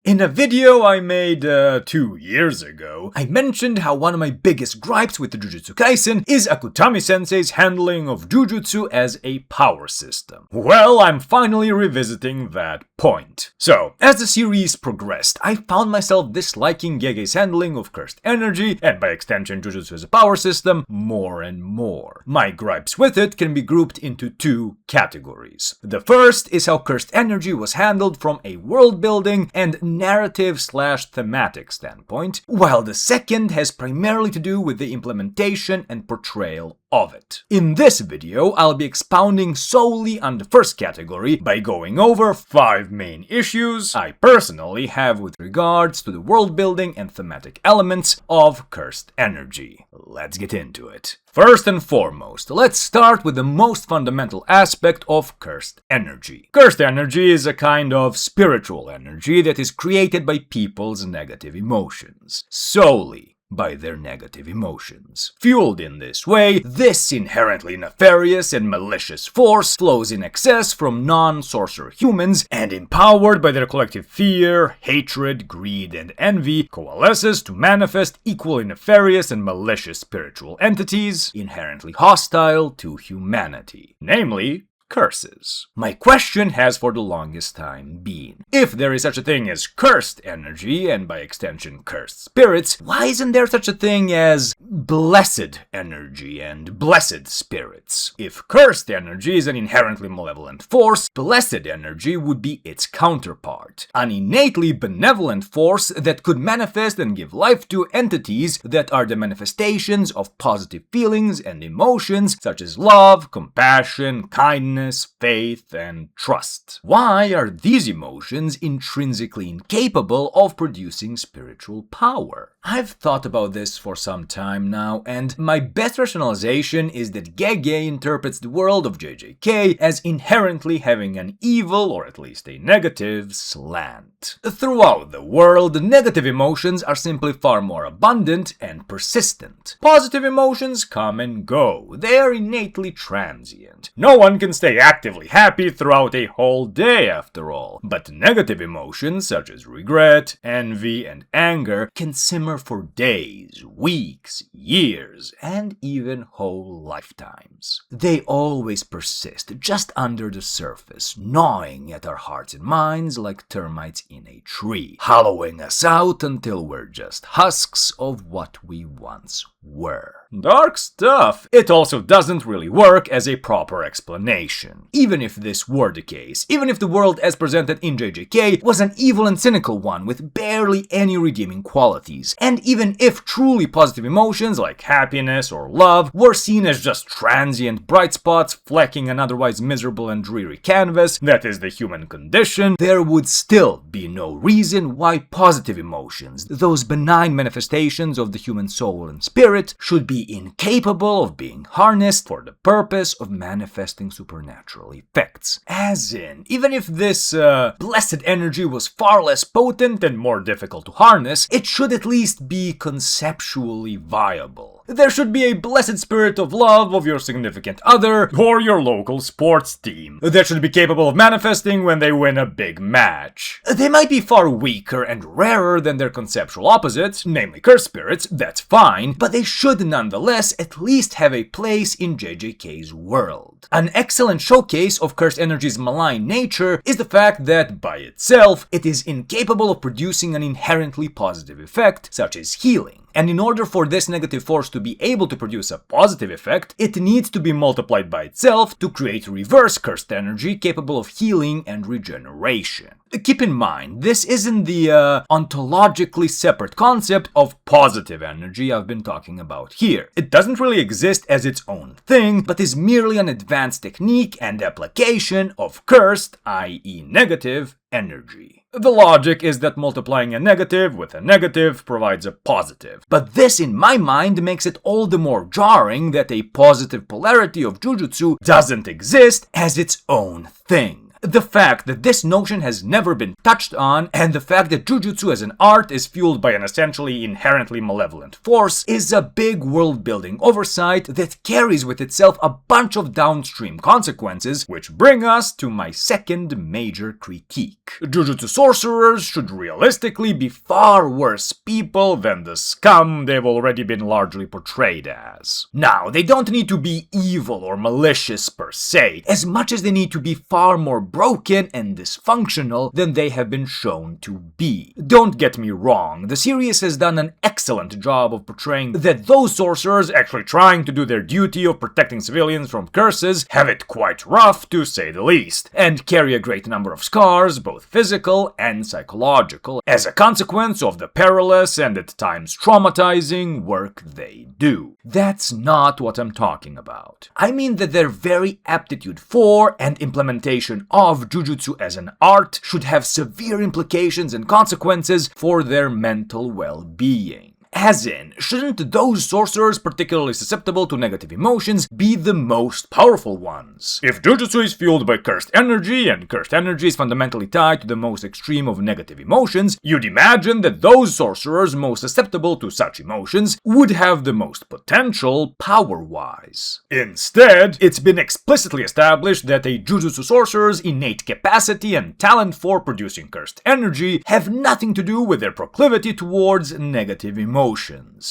In a video I made 2 years ago, I mentioned how one of my biggest gripes with the Jujutsu Kaisen is Akutami-sensei's handling of Jujutsu as a power system. Well, I'm finally revisiting that point. So, as the series progressed, I found myself disliking Gege's handling of cursed energy, and by extension Jujutsu as a power system, more and more. My gripes with it can be grouped into 2 categories. The first is how cursed energy was handled from a world-building and narrative/thematic standpoint, while the second has primarily to do with the implementation and portrayal of it. In this video, I'll be expounding solely on the first category by going over 5 main issues I personally have with regards to the world building and thematic elements of cursed energy. Let's get into it. First and foremost, let's start with the most fundamental aspect of cursed energy. Cursed energy is a kind of spiritual energy that is created by people's negative emotions, solely by their negative emotions. Fueled in this way, this inherently nefarious and malicious force flows in excess from non-sorcerer humans, and empowered by their collective fear, hatred, greed, and envy, coalesces to manifest equally nefarious and malicious spiritual entities inherently hostile to humanity, namely curses. My question has for the longest time been, if there is such a thing as cursed energy, and by extension cursed spirits, why isn't there such a thing as blessed energy and blessed spirits? If cursed energy is an inherently malevolent force, blessed energy would be its counterpart, an innately benevolent force that could manifest and give life to entities that are the manifestations of positive feelings and emotions such as love, compassion, kindness, faith, and trust. Why are these emotions intrinsically incapable of producing spiritual power? I've thought about this for some time now, and my best rationalization is that Gege interprets the world of JJK as inherently having an evil, or at least a negative, slant. Throughout the world, negative emotions are simply far more abundant and persistent. Positive emotions come and go. They are innately transient. No one can stay actively happy throughout a whole day after all. But negative emotions such as regret, envy, and anger can simmer for days, weeks, years, and even whole lifetimes. They always persist just under the surface, gnawing at our hearts and minds like termites in a tree, hollowing us out until we're just husks of what we once were. Dark stuff. It also doesn't really work as a proper explanation. Even if this were the case, even if the world as presented in JJK was an evil and cynical one with barely any redeeming qualities, and even if truly positive emotions like happiness or love were seen as just transient bright spots flecking an otherwise miserable and dreary canvas that is the human condition, there would still be no reason why positive emotions, those benign manifestations of the human soul and spirit, should be incapable of being harnessed for the purpose of manifesting supernatural effects. As in, even if this blessed energy was far less potent and more difficult to harness, it should at least be conceptually viable. There should be a blessed spirit of love of your significant other or your local sports team that should be capable of manifesting when they win a big match. They might be far weaker and rarer than their conceptual opposites, namely cursed spirits, that's fine, but they should nonetheless at least have a place in JJK's world. An excellent showcase of cursed energy's malign nature is the fact that, by itself, it is incapable of producing an inherently positive effect, such as healing. And in order for this negative force to be able to produce a positive effect, it needs to be multiplied by itself to create reverse cursed energy capable of healing and regeneration. Keep in mind, this isn't the ontologically separate concept of positive energy I've been talking about here. It doesn't really exist as its own thing, but is merely an advanced technique and application of cursed, i.e. negative, energy. The logic is that multiplying a negative with a negative provides a positive. But this, in my mind, makes it all the more jarring that a positive polarity of Jujutsu doesn't exist as its own thing. The fact that this notion has never been touched on, and the fact that Jujutsu as an art is fueled by an essentially inherently malevolent force, is a big world-building oversight that carries with itself a bunch of downstream consequences, which bring us to my second major critique. Jujutsu sorcerers should realistically be far worse people than the scum they've already been largely portrayed as. Now, they don't need to be evil or malicious per se, as much as they need to be far more broken and dysfunctional than they have been shown to be. Don't get me wrong, the series has done an excellent job of portraying that those sorcerers actually trying to do their duty of protecting civilians from curses have it quite rough, to say the least, and carry a great number of scars, both physical and psychological, as a consequence of the perilous and at times traumatizing work they do. That's not what I'm talking about. I mean that their very aptitude for and implementation of Jujutsu as an art should have severe implications and consequences for their mental well-being. As in, shouldn't those sorcerers particularly susceptible to negative emotions be the most powerful ones? If Jujutsu is fueled by cursed energy, and cursed energy is fundamentally tied to the most extreme of negative emotions, you'd imagine that those sorcerers most susceptible to such emotions would have the most potential power-wise. Instead, it's been explicitly established that a Jujutsu sorcerer's innate capacity and talent for producing cursed energy have nothing to do with their proclivity towards negative emotions,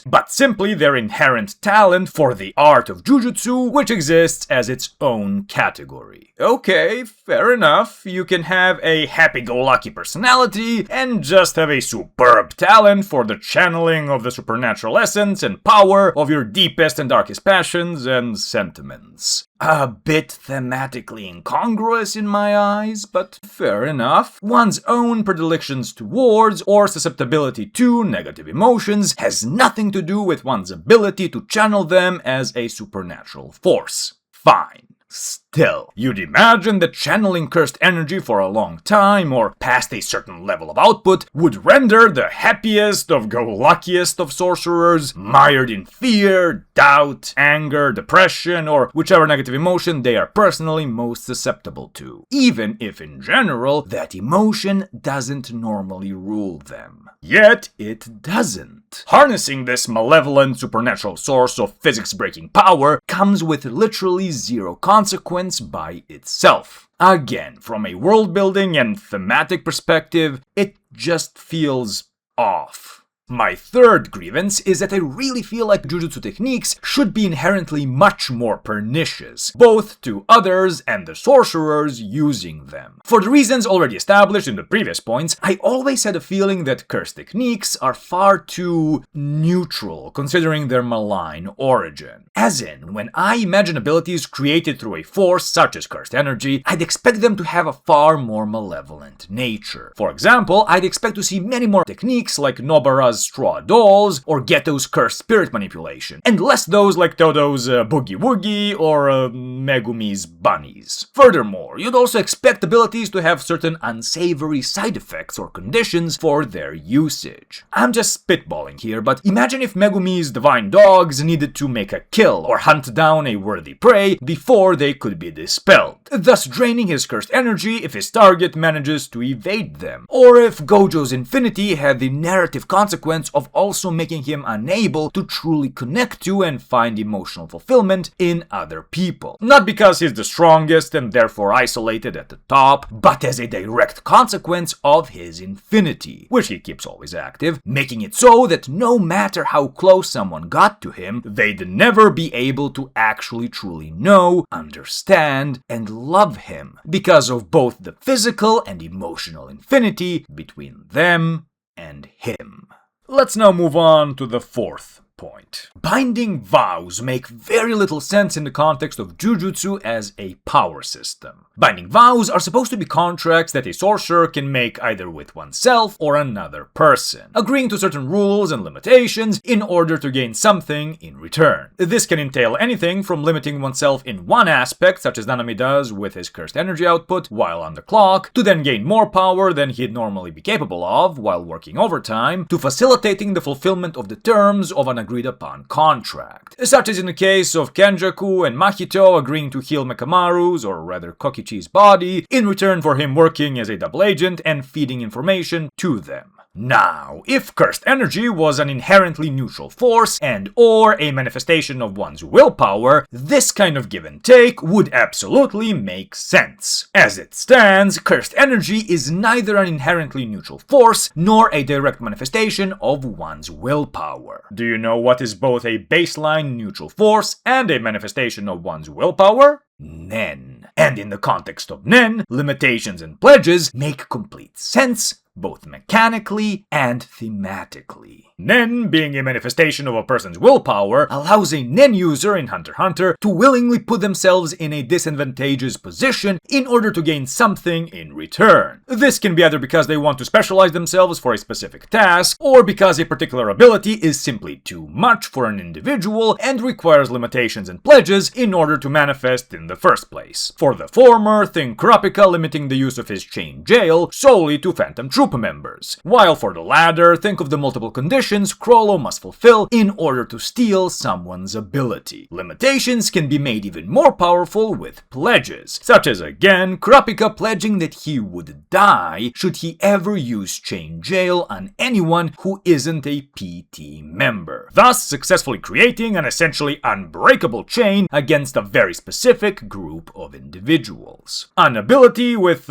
but simply their inherent talent for the art of Jujutsu, which exists as its own category. Okay, fair enough, you can have a happy-go-lucky personality and just have a superb talent for the channeling of the supernatural essence and power of your deepest and darkest passions and sentiments. A bit thematically incongruous in my eyes, but fair enough. One's own predilections towards or susceptibility to negative emotions has nothing to do with one's ability to channel them as a supernatural force. Fine. Still, you'd imagine that channeling cursed energy for a long time, or past a certain level of output, would render the happiest of go-luckiest of sorcerers mired in fear, doubt, anger, depression, or whichever negative emotion they are personally most susceptible to, even if in general that emotion doesn't normally rule them. Yet it doesn't. Harnessing this malevolent supernatural source of physics-breaking power comes with literally zero consequence by itself. Again, from a world-building and thematic perspective, it just feels off. My third grievance is that I really feel like Jujutsu techniques should be inherently much more pernicious, both to others and the sorcerers using them. For the reasons already established in the previous points, I always had a feeling that cursed techniques are far too neutral considering their malign origin. As in, when I imagine abilities created through a force such as cursed energy, I'd expect them to have a far more malevolent nature. For example, I'd expect to see many more techniques like Nobara's straw dolls or Geto's cursed spirit manipulation, and less those like Todo's boogie woogie or Megumi's bunnies. Furthermore, you'd also expect abilities to have certain unsavory side effects or conditions for their usage. I'm just spitballing here, but imagine if Megumi's divine dogs needed to make a kill or hunt down a worthy prey before they could be dispelled, thus draining his cursed energy if his target manages to evade them. Or if Gojo's infinity had the narrative consequence of also making him unable to truly connect to and find emotional fulfillment in other people. Not because he's the strongest and therefore isolated at the top, but as a direct consequence of his infinity, which he keeps always active, making it so that no matter how close someone got to him, they'd never be able to actually truly know, understand, and love him, because of both the physical and emotional infinity between them and him. Let's now move on to the fourth point. Binding vows make very little sense in the context of Jujutsu as a power system. Binding vows are supposed to be contracts that a sorcerer can make either with oneself or another person, agreeing to certain rules and limitations in order to gain something in return. This can entail anything from limiting oneself in one aspect, such as Nanami does with his cursed energy output while on the clock, to then gain more power than he'd normally be capable of while working overtime, to facilitating the fulfillment of the terms of an agreed upon contract, such as in the case of Kenjaku and Mahito agreeing to heal Mekamaru's, or rather Kokichi's body, in return for him working as a double agent and feeding information to them. Now, if cursed energy was an inherently neutral force and or a manifestation of one's willpower, this kind of give and take would absolutely make sense. As it stands, cursed energy is neither an inherently neutral force nor a direct manifestation of one's willpower. Do you know what is both a baseline neutral force and a manifestation of one's willpower? Nen. And in the context of Nen, limitations and pledges make complete sense, both mechanically and thematically. Nen, being a manifestation of a person's willpower, allows a Nen user in Hunter x Hunter to willingly put themselves in a disadvantageous position in order to gain something in return. This can be either because they want to specialize themselves for a specific task, or because a particular ability is simply too much for an individual and requires limitations and pledges in order to manifest in the first place. For the former, think Kurapika limiting the use of his chain jail solely to Phantom Troop members, while for the latter, think of the multiple conditions Chrollo must fulfill in order to steal someone's ability. Limitations can be made even more powerful with pledges, such as again Kurapika pledging that he would die should he ever use chain jail on anyone who isn't a PT member, thus successfully creating an essentially unbreakable chain against a very specific group of individuals. An ability with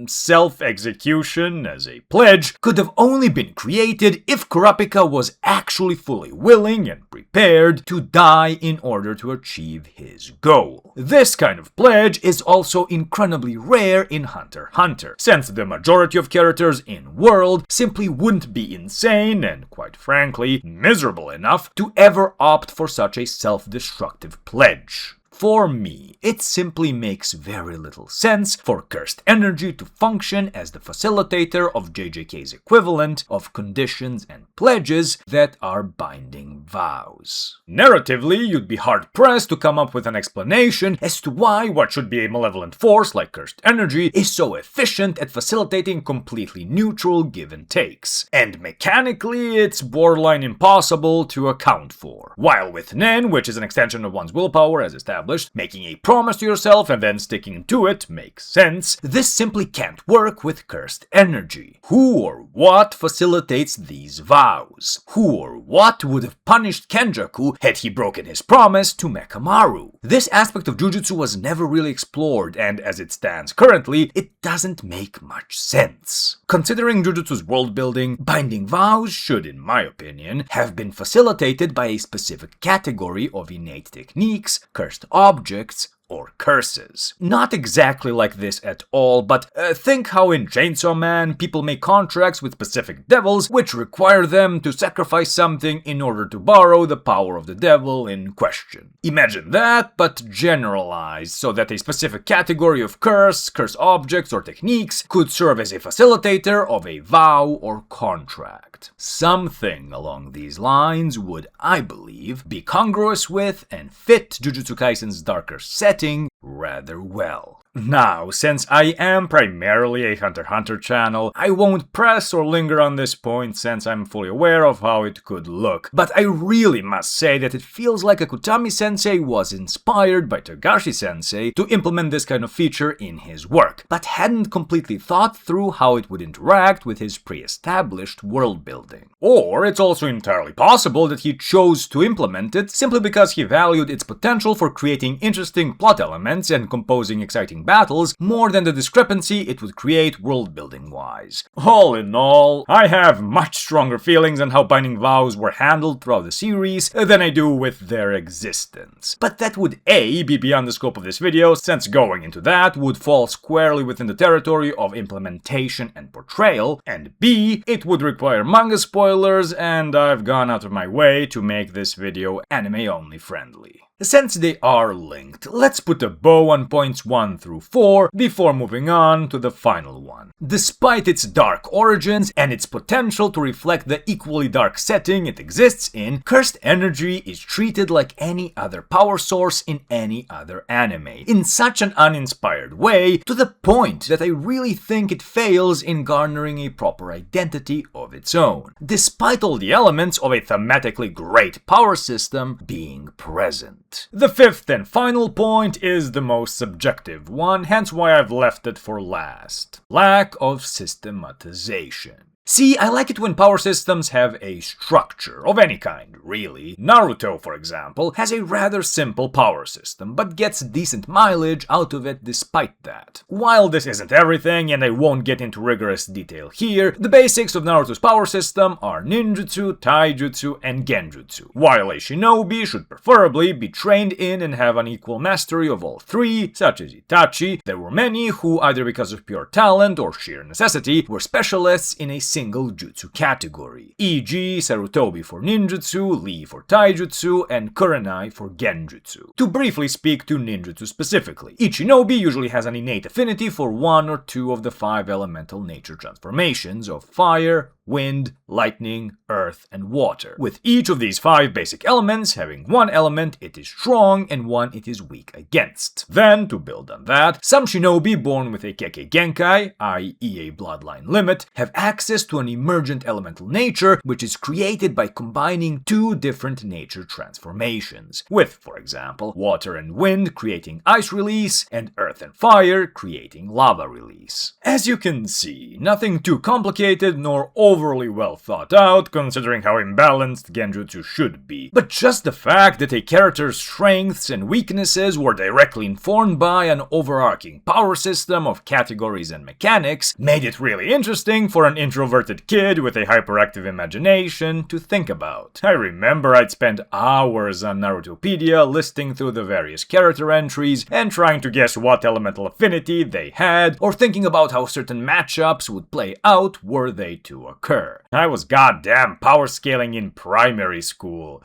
self-execution as a pledge could have only been created if Kurapika was actually fully willing and prepared to die in order to achieve his goal. This kind of pledge is also incredibly rare in Hunter x Hunter, since the majority of characters in World simply wouldn't be insane and, quite frankly, miserable enough to ever opt for such a self-destructive pledge. For me, it simply makes very little sense for cursed energy to function as the facilitator of JJK's equivalent of conditions and pledges that are binding vows. Narratively, you'd be hard-pressed to come up with an explanation as to why what should be a malevolent force like cursed energy is so efficient at facilitating completely neutral give and takes. And mechanically, it's borderline impossible to account for. While with Nen, which is an extension of one's willpower as established, making a promise to yourself and then sticking to it makes sense, this simply can't work with cursed energy. Who or what facilitates these vows? Who or what would have punished Kenjaku had he broken his promise to Mekamaru? This aspect of Jujutsu was never really explored, and as it stands currently, it doesn't make much sense. Considering Jujutsu's world building, binding vows should, in my opinion, have been facilitated by a specific category of innate techniques, cursed objects, or curses. Not exactly like this at all, but think how in Chainsaw Man people make contracts with specific devils which require them to sacrifice something in order to borrow the power of the devil in question. Imagine that, but generalized, so that a specific category of curse objects, or techniques could serve as a facilitator of a vow or contract. Something along these lines would, I believe, be congruous with and fit Jujutsu Kaisen's darker setting rather well. Now, since I am primarily a Hunter x Hunter channel, I won't press or linger on this point since I'm fully aware of how it could look, but I really must say that it feels like Akutami-sensei was inspired by Togashi-sensei to implement this kind of feature in his work, but hadn't completely thought through how it would interact with his pre-established world building. Or it's also entirely possible that he chose to implement it simply because he valued its potential for creating interesting plot elements and composing exciting battles more than the discrepancy it would create world-building wise. All in all, I have much stronger feelings on how binding vows were handled throughout the series than I do with their existence. But that would A, be beyond the scope of this video, since going into that would fall squarely within the territory of implementation and portrayal, and B, it would require manga spoilers, and I've gone out of my way to make this video anime-only friendly. Since they are linked, let's put a bow on points 1 through 4 before moving on to the final one. Despite its dark origins and its potential to reflect the equally dark setting it exists in, cursed energy is treated like any other power source in any other anime, in such an uninspired way, to the point that I really think it fails in garnering a proper identity of its own, despite all the elements of a thematically great power system being present. The fifth and final point is the most subjective one, hence why I've left it for last. Lack of systematization. See, I like it when power systems have a structure, of any kind, really. Naruto, for example, has a rather simple power system, but gets decent mileage out of it despite that. While this isn't everything, and I won't get into rigorous detail here, the basics of Naruto's power system are ninjutsu, taijutsu, and genjutsu. While a shinobi should preferably be trained in and have an equal mastery of all three, such as Itachi, there were many who, either because of pure talent or sheer necessity, were specialists in a single jutsu category, e.g. Sarutobi for ninjutsu, Lee for taijutsu, and Kurenai for genjutsu. To briefly speak to ninjutsu specifically, each shinobi usually has an innate affinity for one or two of the 5 elemental nature transformations of fire, wind, lightning, earth, and water, with each of these 5 basic elements having one element it is strong and one it is weak against. Then, to build on that, some shinobi born with a Kekkei Genkai, i.e. a bloodline limit, have access to an emergent elemental nature which is created by combining 2 different nature transformations, with, for example, water and wind creating ice release, and earth and fire creating lava release. As you can see, nothing too complicated nor overly well thought out, considering how imbalanced genjutsu should be, but just the fact that a character's strengths and weaknesses were directly informed by an overarching power system of categories and mechanics made it really interesting for an introverted kid with a hyperactive imagination to think about. I remember I'd spend hours on Narutopedia listing through the various character entries and trying to guess what elemental affinity they had, or thinking about how certain matchups would play out were they to occur. I was goddamn power scaling in primary school.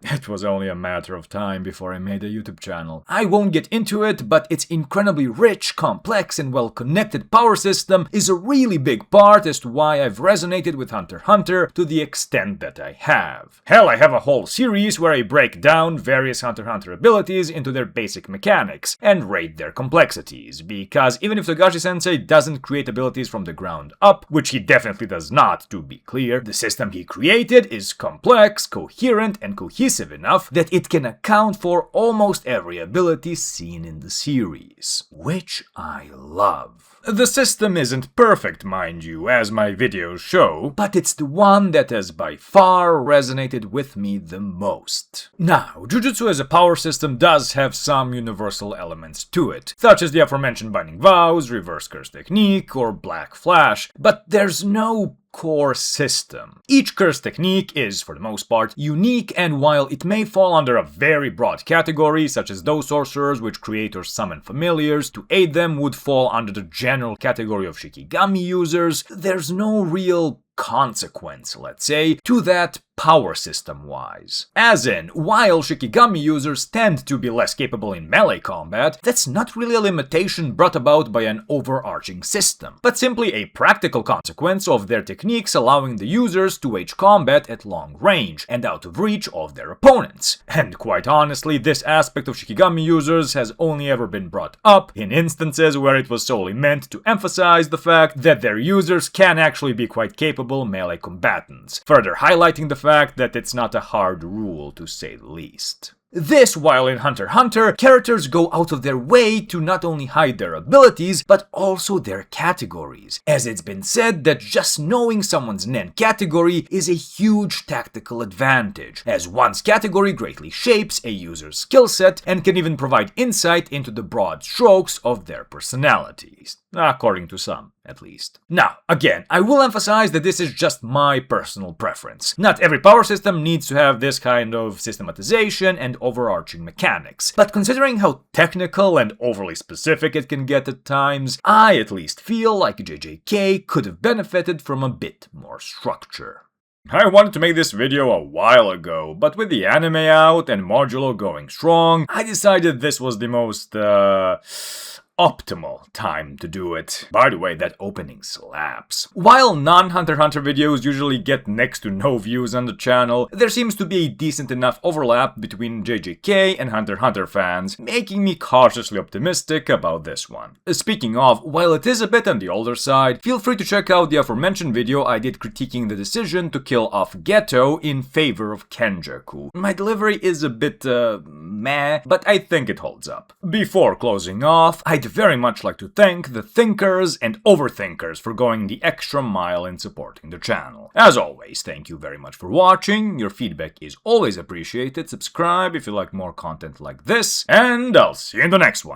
It was only a matter of time before I made a YouTube channel. I won't get into it, but its incredibly rich, complex, and well-connected power system is a really big part as to why I've resonated with Hunter x Hunter to the extent that I have. Hell, I have a whole series where I break down various Hunter x Hunter abilities into their basic mechanics and rate their complexities, because even if Togashi-sensei doesn't create abilities from the ground up, which he definitely does not, to be clear, the system he created is complex, coherent, and cohesive enough that it can account for almost every ability seen in the series, which I love. The system isn't perfect, mind you, as my videos show, but it's the one that has by far resonated with me the most. Now, Jujutsu as a power system does have some universal elements to it, such as the aforementioned Binding Vows, Reverse Curse Technique, or Black Flash, but there's no core system. Each curse technique is, for the most part, unique, and while it may fall under a very broad category, such as those sorcerers which create or summon familiars to aid them would fall under the general category of Shikigami users, there's no real consequence, let's say, to that power system-wise. As in, while Shikigami users tend to be less capable in melee combat, that's not really a limitation brought about by an overarching system, but simply a practical consequence of their techniques allowing the users to wage combat at long range and out of reach of their opponents. And quite honestly, this aspect of Shikigami users has only ever been brought up in instances where it was solely meant to emphasize the fact that their users can actually be quite capable melee combatants, further highlighting the fact that it's not a hard rule, to say the least. This, while in Hunter x Hunter, characters go out of their way to not only hide their abilities, but also their categories, as it's been said that just knowing someone's nen category is a huge tactical advantage, as one's category greatly shapes a user's skill set and can even provide insight into the broad strokes of their personalities, according to some, at least. Now, again, I will emphasize that this is just my personal preference. Not every power system needs to have this kind of systematization and overarching mechanics, but considering how technical and overly specific it can get at times, I at least feel like JJK could have benefited from a bit more structure. I wanted to make this video a while ago, but with the anime out and Modulo going strong, I decided this was the most, optimal time to do it. By the way, that opening slaps. While non-Hunter x Hunter videos usually get next to no views on the channel, there seems to be a decent enough overlap between JJK and Hunter x Hunter fans, making me cautiously optimistic about this one. Speaking of, while it is a bit on the older side, feel free to check out the aforementioned video I did critiquing the decision to kill off Geto in favor of Kenjaku. My delivery is a bit, meh, but I think it holds up. Before closing off, I'd very much like to thank the thinkers and overthinkers for going the extra mile in supporting the channel. As always, thank you very much for watching, your feedback is always appreciated, subscribe if you like more content like this, and I'll see you in the next one.